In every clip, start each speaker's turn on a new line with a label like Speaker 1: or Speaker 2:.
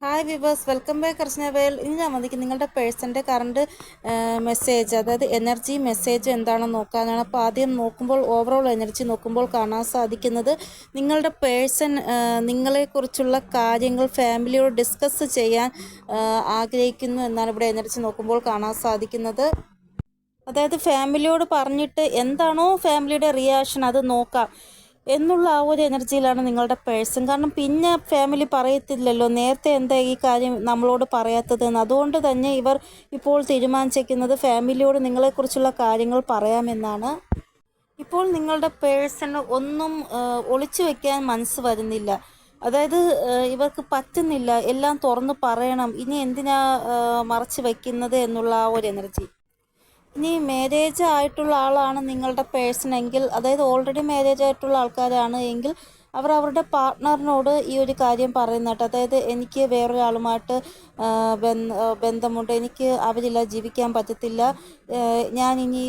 Speaker 1: Hi viewers, welcome back അർച്ചന വേൽ. ഇനി ഞാൻ വന്നിരിക്കുന്നത് നിങ്ങളുടെ പേഴ്സൻ്റെ കറണ്ട് മെസ്സേജ്, അതായത് എനർജി മെസ്സേജ് എന്താണെന്ന് നോക്കാനാണ്. അപ്പോൾ ആദ്യം നോക്കുമ്പോൾ ഓവറോൾ എനർജി നോക്കുമ്പോൾ കാണാൻ സാധിക്കുന്നത് നിങ്ങളുടെ പേഴ്സൺ നിങ്ങളെക്കുറിച്ചുള്ള കാര്യങ്ങൾ ഫാമിലിയോട് ഡിസ്കസ് ചെയ്യാൻ ആഗ്രഹിക്കുന്നു എന്നാണ് ഇവിടെ എനർജി നോക്കുമ്പോൾ കാണാൻ സാധിക്കുന്നത്. അതായത് ഫാമിലിയോട് പറഞ്ഞിട്ട് എന്താണോ ഫാമിലിയുടെ റിയാക്ഷൻ അത് നോക്കാം എന്നുള്ള ആ ഒരു എനർജിയിലാണ് നിങ്ങളുടെ പേഴ്സൺ. കാരണം പിന്നെ ഫാമിലി പറയത്തില്ലല്ലോ നേരത്തെ എന്താ ഈ കാര്യം നമ്മളോട് പറയാത്തതെന്ന്. അതുകൊണ്ട് തന്നെ ഇവർ ഇപ്പോൾ തീരുമാനിച്ചിരിക്കുന്നത് ഫാമിലിയോട് നിങ്ങളെക്കുറിച്ചുള്ള കാര്യങ്ങൾ പറയാമെന്നാണ്. ഇപ്പോൾ നിങ്ങളുടെ പേഴ്സണ് ഒന്നും ഒളിച്ചു വെക്കാൻ മനസ്സ് വരുന്നില്ല. അതായത് ഇവർക്ക് പറ്റുന്നില്ല, എല്ലാം തുറന്ന് പറയണം, ഇനി എന്തിനാ മറച്ചു വയ്ക്കുന്നത് എന്നുള്ള ആ ഒരു എനർജി. ഇനി മാരേജ് ആയിട്ടുള്ള ആളാണ് നിങ്ങളുടെ പേഴ്സൺ എങ്കിൽ, അതായത് ഓൾറെഡി മാരേജ് ആയിട്ടുള്ള ആൾക്കാരാണ് എങ്കിൽ അവർ അവരുടെ പാർട്ട്ണറിനോട് ഈ ഒരു കാര്യം പറയുന്നതായിട്ട്, അതായത് എനിക്ക് വേറൊരാളുമായിട്ട് ബന്ധമുണ്ട്, എനിക്ക് അവരില്ല ജീവിക്കാൻ പറ്റത്തില്ല, ഞാനിനി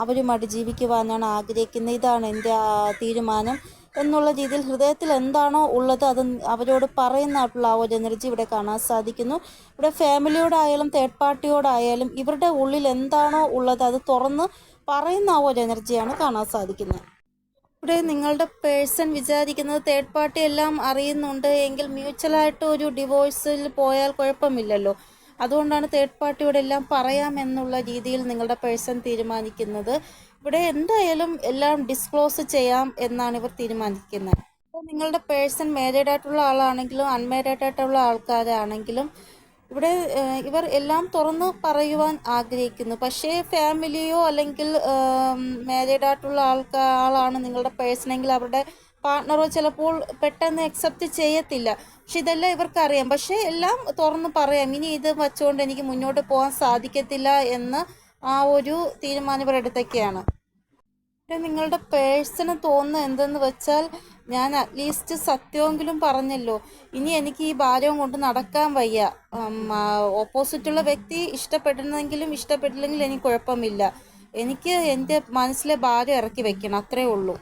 Speaker 1: അവരുമായിട്ട് ജീവിക്കുവാനാണ് ആഗ്രഹിക്കുന്നത്, ഇതാണ് എൻ്റെ തീരുമാനം എന്നുള്ള രീതിയിൽ ഹൃദയത്തിൽ എന്താണോ ഉള്ളത് അത് അവരോട് പറയുന്നതായിട്ടുള്ള ആ ഒരു എനർജി ഇവിടെ കാണാൻ സാധിക്കുന്നു. ഇവിടെ ഫാമിലിയോടായാലും തേർഡ് പാർട്ടിയോടായാലും ഇവരുടെ ഉള്ളിൽ എന്താണോ ഉള്ളത് അത് തുറന്ന് പറയുന്ന ആ ഒരു എനർജിയാണ് കാണാൻ സാധിക്കുന്നത്. ഇവിടെ നിങ്ങളുടെ പേഴ്സൺ വിചാരിക്കുന്നത് തേർഡ് പാർട്ടി എല്ലാം അറിയുന്നുണ്ട് എങ്കിൽ മ്യൂച്വലായിട്ട് ഒരു ഡിവോഴ്സിൽ പോയാൽ കുഴപ്പമില്ലല്ലോ. അതുകൊണ്ടാണ് തേർഡ് പാർട്ടിയോട് എല്ലാം പറയാമെന്നുള്ള രീതിയിൽ നിങ്ങളുടെ പേഴ്സൺ തീരുമാനിക്കുന്നത്. ഇവിടെ എന്തായാലും എല്ലാം ഡിസ്ക്ലോസ് ചെയ്യാം എന്നാണ് ഇവർ തീരുമാനിക്കുന്നത്. അപ്പോൾ നിങ്ങളുടെ പേഴ്സൺ മാരീഡ് ആയിട്ടുള്ള ആളാണെങ്കിലും അൺമാരീഡ് ആയിട്ടുള്ള ആൾക്കാരാണെങ്കിലും ഇവിടെ ഇവർ എല്ലാം തുറന്ന് പറയുവാൻ ആഗ്രഹിക്കുന്നു. പക്ഷേ ഫാമിലിയോ അല്ലെങ്കിൽ മാരീഡ് ആയിട്ടുള്ള ആളാണ് നിങ്ങളുടെ പേഴ്സണെങ്കിൽ അവരുടെ പാർട്ട്ണറോ ചിലപ്പോൾ പെട്ടെന്ന് അക്സെപ്റ്റ് ചെയ്യത്തില്ല. പക്ഷെ ഇതെല്ലാം ഇവർക്കറിയാം. പക്ഷേ എല്ലാം തുറന്ന് പറയാം, ഇനി ഇത് വച്ചുകൊണ്ട് എനിക്ക് മുന്നോട്ട് പോകാൻ സാധിക്കത്തില്ല എന്ന് ആ ഒരു തീരുമാനം ഇവർ എടുത്തൊക്കെയാണ്. നിങ്ങളുടെ പേഴ്സണ് തോന്നുന്നത് എന്തെന്ന് വെച്ചാൽ, ഞാൻ അറ്റ്ലീസ്റ്റ് സത്യമെങ്കിലും പറഞ്ഞല്ലോ, ഇനി എനിക്ക് ഈ ഭാരവും കൊണ്ട് നടക്കാൻ വയ്യ. ഓപ്പോസിറ്റുള്ള വ്യക്തി ഇഷ്ടപ്പെടുന്നെങ്കിലും ഇഷ്ടപ്പെട്ടില്ലെങ്കിലും എനിക്ക് കുഴപ്പമില്ല, എനിക്ക് എൻ്റെ മനസ്സിലെ ഭാരം ഇറക്കി വെക്കണം, അത്രേ ഉള്ളൂ.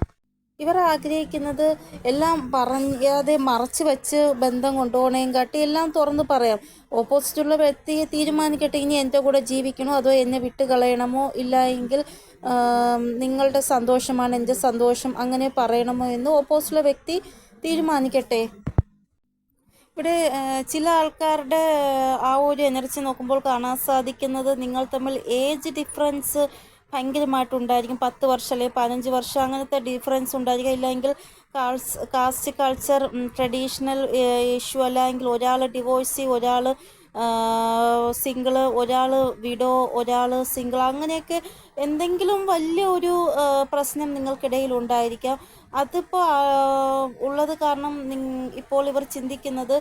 Speaker 1: ഇവർ ആഗ്രഹിക്കുന്നത് എല്ലാം പറയാതെ മറച്ചു വെച്ച് ബന്ധം കൊണ്ടുപോകണേയും കാട്ടി എല്ലാം തുറന്ന് പറയാം. ഓപ്പോസിറ്റുള്ള വ്യക്തി തീരുമാനിക്കട്ടെ, ഇനി എൻ്റെ കൂടെ ജീവിക്കണോ അതോ എന്നെ വിട്ട് കളയണമോ, ഇല്ല എങ്കിൽ നിങ്ങളുടെ സന്തോഷമാണ് എൻ്റെ സന്തോഷം അങ്ങനെ പറയണമോ എന്ന് ഓപ്പോസിറ്റുള്ള വ്യക്തി തീരുമാനിക്കട്ടെ. ഇവിടെ ചില ആൾക്കാരുടെ ആ ഒരു എനർജി നോക്കുമ്പോൾ കാണാൻ സാധിക്കുന്നത് നിങ്ങൾ തമ്മിൽ ഏജ് ഡിഫറൻസ് ഭയങ്കരമായിട്ടുണ്ടായിരിക്കും. 10 വർഷം അല്ലെങ്കിൽ 15 വർഷം അങ്ങനത്തെ ഡിഫറൻസ് ഉണ്ടായിരിക്കും. ഇല്ലെങ്കിൽ കാസ്റ്റ് കൾച്ചർ ട്രഡീഷണൽ ഇഷ്യൂ, അല്ലെങ്കിൽ ഒരാൾ ഡിവോഴ്സി, ഒരാൾ സിംഗിള്, ഒരാൾ വിഡോ, ഒരാൾ സിംഗിൾ, അങ്ങനെയൊക്കെ എന്തെങ്കിലും വലിയ ഒരു പ്രശ്നം നിങ്ങൾക്കിടയിൽ ഉണ്ടായിരിക്കാം. അതിപ്പോൾ ഉള്ളത് കാരണം ഇപ്പോൾ ഇവർ ചിന്തിക്കുന്നത്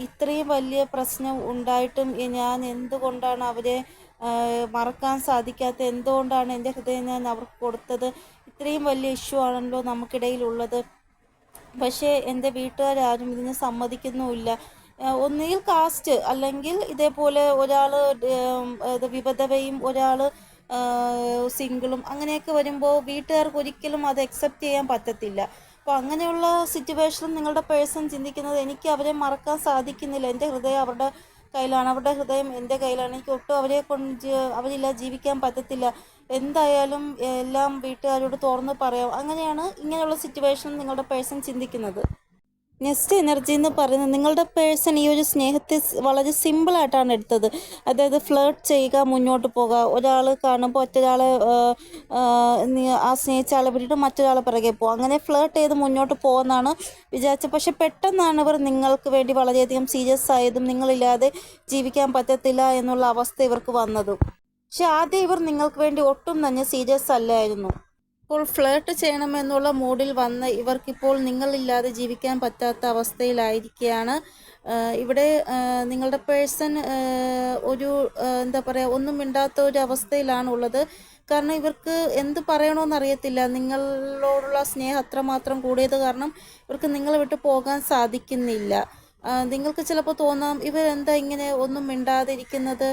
Speaker 1: ഇത്രയും വലിയ പ്രശ്നം ഉണ്ടായിട്ടും ഞാൻ എന്തുകൊണ്ടാണ് അവരെ മറക്കാൻ സാധിക്കാത്ത, എന്തുകൊണ്ടാണ് എൻ്റെ ഹൃദയം ഞാൻ അവർക്ക് കൊടുത്തത്, ഇത്രയും വലിയ ഇഷ്യൂ ആണല്ലോ നമുക്കിടയിലുള്ളത്, പക്ഷേ എൻ്റെ വീട്ടുകാരും ഇതിന് സമ്മതിക്കുന്നുമില്ല. ഒന്നുകിൽ കാസ്റ്റ്, അല്ലെങ്കിൽ ഇതേപോലെ ഒരാൾ വിധവയും ഒരാൾ സിംഗിളും, അങ്ങനെയൊക്കെ വരുമ്പോൾ വീട്ടുകാർക്ക് ഒരിക്കലും അത് അക്സെപ്റ്റ് ചെയ്യാൻ പറ്റത്തില്ല. അപ്പോൾ അങ്ങനെയുള്ള സിറ്റുവേഷനിൽ നിങ്ങളുടെ പേഴ്സൺ ചിന്തിക്കുന്നത് എനിക്ക് അവരെ മറക്കാൻ സാധിക്കുന്നില്ല, എൻ്റെ ഹൃദയം അവരുടെ കയ്യിലാണ്, അവരുടെ ഹൃദയം എൻ്റെ കയ്യിലാണ്, എനിക്ക് ഒട്ടും അവരില്ല ജീവിക്കാൻ പറ്റത്തില്ല, എന്തായാലും എല്ലാം വീട്ടുകാരോട് തുറന്ന് പറയാം. അങ്ങനെയാണ് ഇങ്ങനെയുള്ള സിറ്റുവേഷൻ നിങ്ങളുടെ പേഴ്സൺ ചിന്തിക്കുന്നത്. നെക്സ്റ്റ് എനർജി എന്ന് പറയുന്നത് നിങ്ങളുടെ പേഴ്സൺ ഈ ഒരു സ്നേഹത്തെ വളരെ സിമ്പിളായിട്ടാണ് എടുത്തത്. അതായത് ഫ്ലേർട്ട് ചെയ്യുക, മുന്നോട്ട് പോകുക, ഒരാൾ കാണുമ്പോൾ ഒറ്റൊരാളെ ആ സ്നേഹിച്ച ആളെ വിട്ടിട്ട് മറ്റൊരാളെ പിറകെ പോകുക, അങ്ങനെ ഫ്ലേർട്ട് ചെയ്ത് മുന്നോട്ട് പോകുമെന്നാണ് വിചാരിച്ചത്. പക്ഷെ പെട്ടെന്നാണ് ഇവർ നിങ്ങൾക്ക് വേണ്ടി വളരെയധികം സീരിയസ് ആയതും നിങ്ങളില്ലാതെ ജീവിക്കാൻ പറ്റത്തില്ല എന്നുള്ള അവസ്ഥ ഇവർക്ക് വന്നതും. പക്ഷെ ആദ്യം ഇവർ നിങ്ങൾക്ക് വേണ്ടി ഒട്ടും തന്നെ സീരിയസ് അല്ലായിരുന്നു. ഇപ്പോൾ ഫ്ലേർട്ട് ചെയ്യണമെന്നുള്ള മൂഡിൽ വന്ന് ഇവർക്കിപ്പോൾ നിങ്ങളില്ലാതെ ജീവിക്കാൻ പറ്റാത്ത അവസ്ഥയിലായിരിക്കുകയാണ്. ഇവിടെ നിങ്ങളുടെ പേഴ്സൺ ഒരു എന്താ പറയുക, ഒന്നും മിണ്ടാത്ത ഒരു അവസ്ഥയിലാണുള്ളത്. കാരണം ഇവർക്ക് എന്ത് പറയണമെന്നറിയത്തില്ല. നിങ്ങളോടുള്ള സ്നേഹം അത്രമാത്രം കൂടിയത് കാരണം ഇവർക്ക് നിങ്ങളെ വിട്ട് പോകാൻ സാധിക്കുന്നില്ല. നിങ്ങൾക്ക് ചിലപ്പോൾ തോന്നാം ഇവരെന്താ ഇങ്ങനെ ഒന്നും മിണ്ടാതിരിക്കുന്നത്,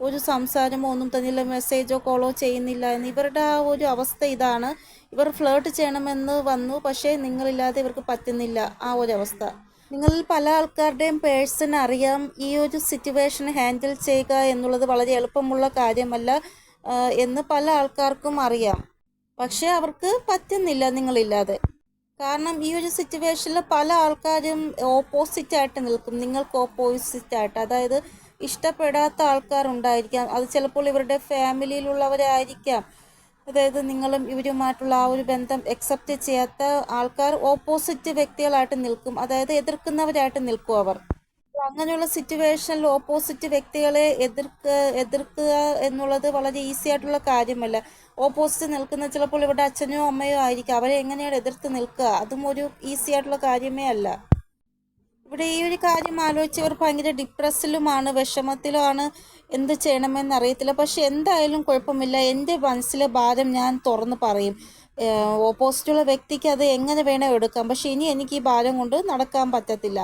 Speaker 1: ഒരു സംസാരമോ ഒന്നും തന്നില്ല, മെസ്സേജോ കോളോ ചെയ്യുന്നില്ല എന്ന്. ഇവരുടെ ആ ഒരു അവസ്ഥ ഇതാണ്. ഇവർ ഫ്ലേർട്ട് ചെയ്യണമെന്ന് വന്നു, പക്ഷേ നിങ്ങളില്ലാതെ ഇവർക്ക് പറ്റുന്നില്ല ആ ഒരു അവസ്ഥ. നിങ്ങളിൽ പല ആൾക്കാരുടെയും പേഴ്സൺ അറിയാം ഈ ഒരു സിറ്റുവേഷൻ ഹാൻഡിൽ ചെയ്യുക എന്നുള്ളത് വളരെ എളുപ്പമുള്ള കാര്യമല്ല എന്ന് പല ആൾക്കാർക്കും അറിയാം. പക്ഷേ അവർക്ക് പറ്റുന്നില്ല നിങ്ങളില്ലാതെ. കാരണം ഈ ഒരു സിറ്റുവേഷനിൽ പല ആൾക്കാരും ഓപ്പോസിറ്റായിട്ട് നിൽക്കും, നിങ്ങൾക്ക് ഓപ്പോസിറ്റായിട്ട്. അതായത് ഇഷ്ടപ്പെടാത്ത ആൾക്കാരുണ്ടായിരിക്കാം, അത് ചിലപ്പോൾ ഇവരുടെ ഫാമിലിയിലുള്ളവരായിരിക്കാം. അതായത് നിങ്ങളും ഇവരുമായിട്ടുള്ള ആ ഒരു ബന്ധം അക്സെപ്റ്റ് ചെയ്യാത്ത ആൾക്കാർ ഓപ്പോസിറ്റ് വ്യക്തികളായിട്ട് നിൽക്കും, അതായത് എതിർക്കുന്നവരായിട്ട് നിൽക്കും അവർ. അങ്ങനെയുള്ള സിറ്റുവേഷനിൽ ഓപ്പോസിറ്റ് വ്യക്തികളെ എതിർക്കുക എന്നുള്ളത് വളരെ ഈസി ആയിട്ടുള്ള കാര്യമല്ല. ഓപ്പോസിറ്റ് നിൽക്കുന്ന ചിലപ്പോൾ ഇവിടെ അച്ഛനോ അമ്മയോ ആയിരിക്കും, അവരെ എങ്ങനെയാണ് എതിർത്ത് നിൽക്കുക, അതും ഒരു ഈസി ആയിട്ടുള്ള കാര്യമേ അല്ല. ഇവിടെ ഈ ഒരു കാര്യം ആലോചിച്ചവർ ഭയങ്കര ഡിപ്രസ്സിലുമാണ്, വിഷമത്തിലുമാണ്, എന്ത് ചെയ്യണമെന്ന് അറിയത്തില്ല. പക്ഷെ എന്തായാലും കുഴപ്പമില്ല, എൻ്റെ മനസ്സിലെ ഭാരം ഞാൻ തുറന്ന് പറയും. ഓപ്പോസിറ്റുള്ള വ്യക്തിക്ക് അത് എങ്ങനെ വേണോ എടുക്കാം, പക്ഷെ ഇനി എനിക്ക് ഈ ഭാരം കൊണ്ട് നടക്കാൻ പറ്റത്തില്ല.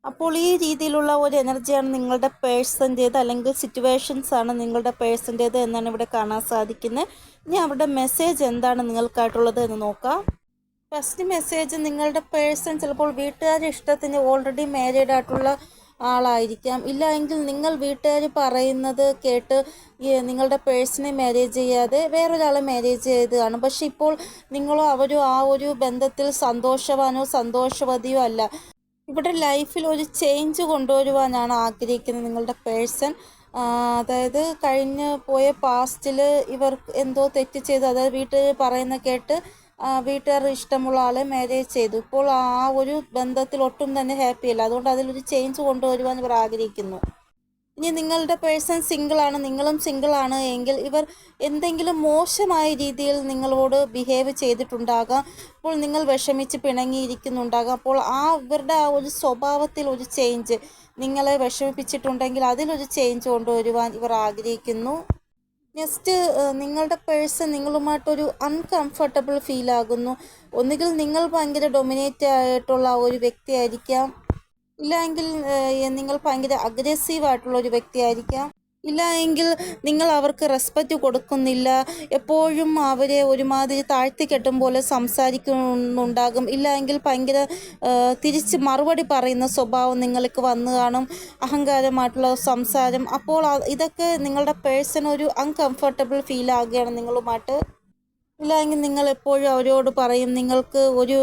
Speaker 1: അപ്പോൾ ഈ രീതിയിലുള്ള ഒരു എനർജിയാണ് നിങ്ങളുടെ പേഴ്സൻ്റേത്, അല്ലെങ്കിൽ സിറ്റുവേഷൻസ് ആണ് നിങ്ങളുടെ പേഴ്സൻ്റേത് എന്നാണ് ഇവിടെ കാണാൻ സാധിക്കുന്നത്. ഇനി അവരുടെ മെസ്സേജ് എന്താണ് നിങ്ങൾക്കായിട്ടുള്ളത് എന്ന് നോക്കാം. ഫസ്റ്റ് മെസ്സേജ്, നിങ്ങളുടെ പേഴ്സൺ ചിലപ്പോൾ വീട്ടുകാരുടെ ഇഷ്ടത്തിന് ഓൾറെഡി മാരീഡ് ആയിട്ടുള്ള ആളായിരിക്കാം. ഇല്ല എങ്കിൽ നിങ്ങൾ വീട്ടുകാർ പറയുന്നത് കേട്ട് നിങ്ങളുടെ പേഴ്സണെ മാരേജ് ചെയ്യാതെ വേറൊരാളെ മാരേജ് ചെയ്തതാണ്. പക്ഷെ ഇപ്പോൾ നിങ്ങളോ അവരോ ആ ഒരു ബന്ധത്തിൽ സന്തോഷവാനോ സന്തോഷവതിയോ അല്ല. ഇവിടെ ലൈഫിൽ ഒരു ചേഞ്ച് കൊണ്ടുവരുവാനാണ് ആഗ്രഹിക്കുന്നത് നിങ്ങളുടെ പേഴ്സൺ. അതായത് കഴിഞ്ഞ് പോയ പാസ്റ്റിൽ ഇവർ എന്തോ തെറ്റ് ചെയ്തു, അതായത് വീട്ടുകാർ പറയുന്ന കേട്ട് വീട്ടുകാർ ഇഷ്ടമുള്ള ആളെ മാരേജ് ചെയ്തു. ഇപ്പോൾ ആ ഒരു ബന്ധത്തിൽ ഒട്ടും തന്നെ ഹാപ്പിയല്ല. അതുകൊണ്ട് അതിലൊരു ചേഞ്ച് കൊണ്ടുവരുവാൻ ഇവർ ആഗ്രഹിക്കുന്നു. ഇനി നിങ്ങളുടെ പേഴ്സൺ സിംഗിളാണ്, നിങ്ങളും സിംഗിളാണ് എങ്കിൽ ഇവർ എന്തെങ്കിലും മോശമായ രീതിയിൽ നിങ്ങളോട് ബിഹേവ് ചെയ്തിട്ടുണ്ടാകാം. അപ്പോൾ നിങ്ങൾ വിഷമിച്ച് പിണങ്ങിയിരിക്കുന്നുണ്ടാകാം. അപ്പോൾ ഇവരുടെ ആ ഒരു സ്വഭാവത്തിൽ ഒരു ചേഞ്ച്, നിങ്ങളെ വിഷമിപ്പിച്ചിട്ടുണ്ടെങ്കിൽ അതിലൊരു ചേഞ്ച് കൊണ്ടുവരുവാൻ ഇവർ ആഗ്രഹിക്കുന്നു. നെക്സ്റ്റ്, നിങ്ങളുടെ പേഴ്സൺ നിങ്ങളുമായിട്ടൊരു അൺകംഫർട്ടബിൾ ഫീൽ ആകുന്നു. ഒന്നുകിൽ നിങ്ങൾ ഭയങ്കര ഡൊമിനേറ്റ് ആയിട്ടുള്ള ഒരു വ്യക്തിയായിരിക്കാം, ഇല്ല എങ്കിൽ നിങ്ങൾ ഭയങ്കര അഗ്രസീവായിട്ടുള്ള ഒരു വ്യക്തിയായിരിക്കാം, ഇല്ല എങ്കിൽ നിങ്ങൾ അവർക്ക് റെസ്പെക്റ്റ് കൊടുക്കുന്നില്ല, എപ്പോഴും അവരെ ഒരുമാതിരി താഴ്ത്തി കെട്ടും പോലെ സംസാരിക്കുന്നുണ്ടാകും, ഇല്ല എങ്കിൽ ഭയങ്കര തിരിച്ച് മറുപടി പറയുന്ന സ്വഭാവം നിങ്ങൾക്ക് വന്നു കാണും, അഹങ്കാരമായിട്ടുള്ള സംസാരം. അപ്പോൾ ഇതൊക്കെ നിങ്ങളുടെ പേഴ്സൺ ഒരു അൺകംഫർട്ടബിൾ ഫീൽ ആകുകയാണ് നിങ്ങളുമായിട്ട്. ഇല്ലെങ്കിൽ നിങ്ങൾ എപ്പോഴും അവരോട് പറയും നിങ്ങൾക്ക് ഒരു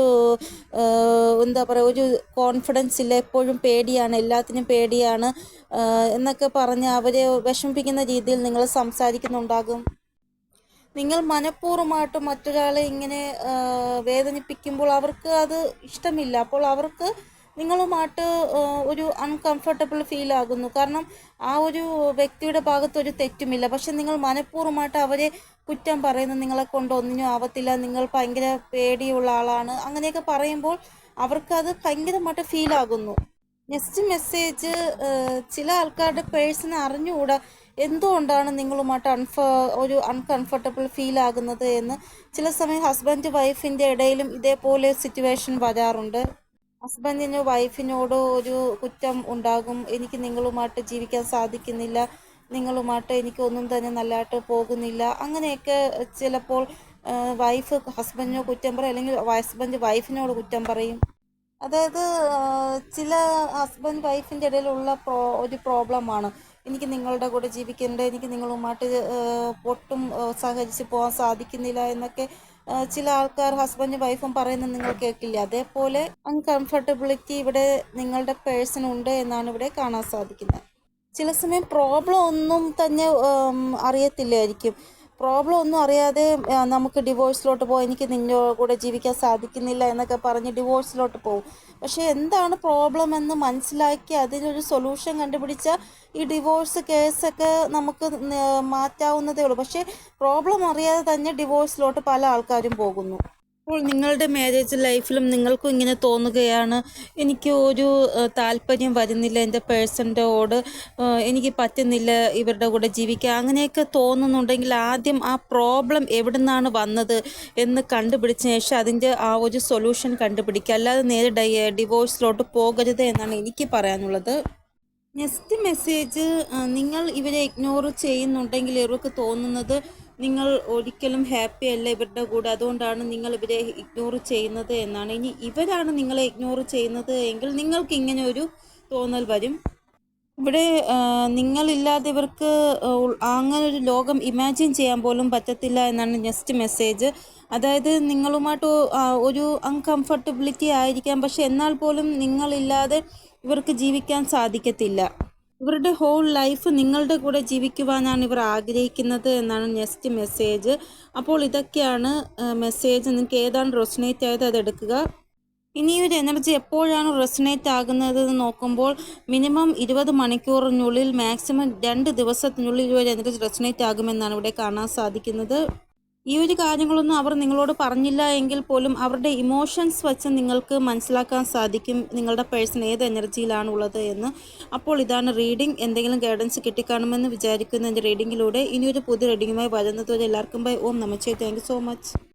Speaker 1: എന്താ പറയുക, ഒരു കോൺഫിഡൻസ് ഇല്ല, എപ്പോഴും പേടിയാണ്, എല്ലാത്തിനും പേടിയാണ് എന്നൊക്കെ പറഞ്ഞ് അവരെ വിഷമിപ്പിക്കുന്ന രീതിയിൽ നിങ്ങൾ സംസാരിക്കുന്നുണ്ടാകും. നിങ്ങൾ മനഃപൂർവ്വമായിട്ട് മറ്റൊരാളെ ഇങ്ങനെ വേദനിപ്പിക്കുമ്പോൾ അവർക്ക് അത് ഇഷ്ടമില്ല. അപ്പോൾ അവർക്ക് നിങ്ങളുമായിട്ട് ഒരു അൺകംഫർട്ടബിൾ ഫീൽ ആകുന്നു. കാരണം ആ ഒരു വ്യക്തിയുടെ ഭാഗത്തൊരു തെറ്റുമില്ല, പക്ഷെ നിങ്ങൾ മനഃപൂർവ്വമായിട്ട് അവരെ കുറ്റം പറയുന്നു, നിങ്ങളെ കൊണ്ട് ഒന്നിനും ആവത്തില്ല, നിങ്ങൾ ഭയങ്കര പേടിയുള്ള ആളാണ്, അങ്ങനെയൊക്കെ പറയുമ്പോൾ അവർക്കത് ഭയങ്കരമായിട്ട് ഫീൽ ആകുന്നു. നെക്സ്റ്റ് മെസ്സേജ്, ചില ആൾക്കാരുടെ പേഴ്സണെ അറിഞ്ഞുകൂടാ എന്തുകൊണ്ടാണ് നിങ്ങളുമായിട്ട് ഒരു അൺകംഫർട്ടബിൾ ഫീൽ ആകുന്നത് എന്ന്. ചില സമയം ഹസ്ബൻഡ് വൈഫിൻ്റെ ഇടയിലും ഇതേപോലെ സിറ്റുവേഷൻ വരാറുണ്ട്. ഹസ്ബൻഡിന് വൈഫിനോട് ഒരു കുറ്റം ഉണ്ടാകും, എനിക്ക് നിങ്ങളുമായിട്ട് ജീവിക്കാൻ സാധിക്കുന്നില്ല, നിങ്ങളുമായിട്ട് എനിക്കൊന്നും തന്നെ നല്ലതായിട്ട് പോകുന്നില്ല, അങ്ങനെയൊക്കെ ചിലപ്പോൾ വൈഫ് ഹസ്ബൻഡിനോ കുറ്റം പറയും, അല്ലെങ്കിൽ ഹസ്ബൻഡ് വൈഫിനോട് കുറ്റം പറയും. അതായത് ചില ഹസ്ബൻഡ് വൈഫിൻ്റെ ഇടയിലുള്ള ഒരു പ്രോബ്ലമാണ്, എനിക്ക് നിങ്ങളുടെ കൂടെ ജീവിക്കേണ്ട, എനിക്ക് നിങ്ങളുമായിട്ട് ഒട്ടും സഹകരിച്ച് പോകാൻ സാധിക്കുന്നില്ല എന്നൊക്കെ ചില ആൾക്കാർ ഹസ്ബൻഡും വൈഫും പറയുന്നത് നിങ്ങൾ കേൾക്കില്ല. അതേപോലെ അൺകംഫർട്ടബിലിറ്റി ഇവിടെ നിങ്ങളുടെ പേഴ്സൺ ഉണ്ട് എന്നാണ് ഇവിടെ കാണാൻ സാധിക്കുന്നത്. ചില സമയം പ്രോബ്ലം ഒന്നും തന്നെ അറിയത്തില്ലായിരിക്കും. പ്രോബ്ലം ഒന്നും അറിയാതെ നമുക്ക് ഡിവോഴ്സിലോട്ട് പോകാം, എനിക്ക് നിൻ്റെ കൂടെ ജീവിക്കാൻ സാധിക്കുന്നില്ല എന്നൊക്കെ പറഞ്ഞ് ഡിവോഴ്സിലോട്ട് പോകും. പക്ഷേ എന്താണ് പ്രോബ്ലം എന്ന് മനസ്സിലാക്കി അതിനൊരു സൊല്യൂഷൻ കണ്ടുപിടിച്ചാൽ ഈ ഡിവോഴ്സ് കേസൊക്കെ നമുക്ക് മാറ്റാവുന്നതേ ഉള്ളൂ. പക്ഷേ പ്രോബ്ലം അറിയാതെ തന്നെ ഡിവോഴ്സിലോട്ട് പല ആൾക്കാരും പോകുന്നു. അപ്പോൾ നിങ്ങളുടെ മാരേജ് ലൈഫിലും നിങ്ങൾക്കും ഇങ്ങനെ തോന്നുകയാണ്, എനിക്ക് ഒരു താല്പര്യം വരുന്നില്ല എൻ്റെ പേഴ്സൻ്റെയോട്, എനിക്ക് പറ്റുന്നില്ല ഇവരുടെ കൂടെ ജീവിക്കാൻ, അങ്ങനെയൊക്കെ തോന്നുന്നുണ്ടെങ്കിൽ ആദ്യം ആ പ്രോബ്ലം എവിടെ നിന്നാണ് വന്നത് എന്ന് കണ്ടുപിടിച്ച ശേഷം അതിൻ്റെ ആ ഒരു സൊല്യൂഷൻ കണ്ടുപിടിക്കുക, അല്ലാതെ നേരെ ഡിവോഴ്സിലോട്ട് പോകരുത് എന്നാണ് എനിക്ക് പറയാനുള്ളത്. നെക്സ്റ്റ് മെസ്സേജ്, നിങ്ങൾ ഇവരെ ഇഗ്നോർ ചെയ്യുന്നുണ്ടെങ്കിൽ ഇവർക്ക് തോന്നുന്നത് നിങ്ങൾ ഒരിക്കലും ഹാപ്പി അല്ല ഇവരുടെ കൂടെ, അതുകൊണ്ടാണ് നിങ്ങൾ ഇവരെ ഇഗ്നോർ ചെയ്യുന്നത് എന്നാണ്. ഇനി ഇവരാണ് നിങ്ങളെ ഇഗ്നോർ ചെയ്യുന്നത് എങ്കിൽ നിങ്ങൾക്ക് ഇങ്ങനെ ഒരു തോന്നൽ വരും. ഇവിടെ നിങ്ങളില്ലാതെ ഇവർക്ക് അങ്ങനെ ഒരു ലോകം ഇമാജിൻ ചെയ്യാൻ പോലും പറ്റത്തില്ല എന്നാണ് നെക്സ്റ്റ് മെസ്സേജ്. അതായത് നിങ്ങളുമായിട്ട് ഒരു അൺകംഫർട്ടബിലിറ്റി ആയിരിക്കാം, പക്ഷെ എന്നാൽ പോലും നിങ്ങളില്ലാതെ ഇവർക്ക് ജീവിക്കാൻ സാധിക്കത്തില്ല. ഇവരുടെ ഹോൾ ലൈഫ് നിങ്ങളുടെ കൂടെ ജീവിക്കുവാനാണ് ഇവർ ആഗ്രഹിക്കുന്നത് എന്നാണ് നെക്സ്റ്റ് മെസ്സേജ്. അപ്പോൾ ഇതൊക്കെയാണ് മെസ്സേജ്. നിങ്ങൾക്ക് ഏതാണ് റെസൊനേറ്റ് ആയത് അത് എടുക്കുക. ഇനി ഒരു എനർജി എപ്പോഴാണ് റെസൊനേറ്റ് ആകുന്നത് എന്ന് നോക്കുമ്പോൾ മിനിമം 20 മണിക്കൂറിനുള്ളിൽ, മാക്സിമം 2 ദിവസത്തിനുള്ളിൽ ഒരു എനർജി റെസൊനേറ്റ് ആകുമെന്നാണ് ഇവിടെ കാണാൻ സാധിക്കുന്നത്. ഈ ഒരു കാര്യങ്ങളൊന്നും അവർ നിങ്ങളോട് പറഞ്ഞില്ല എങ്കിൽ പോലും അവരുടെ ഇമോഷൻസ് വെച്ച് നിങ്ങൾക്ക് മനസ്സിലാക്കാൻ സാധിക്കും നിങ്ങളുടെ പേഴ്സൺ ഏത് എനർജിയിലാണ് ഉള്ളത് എന്ന്. അപ്പോൾ ഇതാണ് റീഡിംഗ്. എന്തെങ്കിലും ഗൈഡൻസ് കിട്ടിക്കാണുമെന്ന് വിചാരിക്കുന്ന എൻ്റെ റീഡിങ്ങിലൂടെ. ഇനിയൊരു പുതിയ റീഡിങ്ങുമായി വരുന്നത് വരെ എല്ലാവർക്കും ബൈ. ഓം നമഃ. Thank you so much.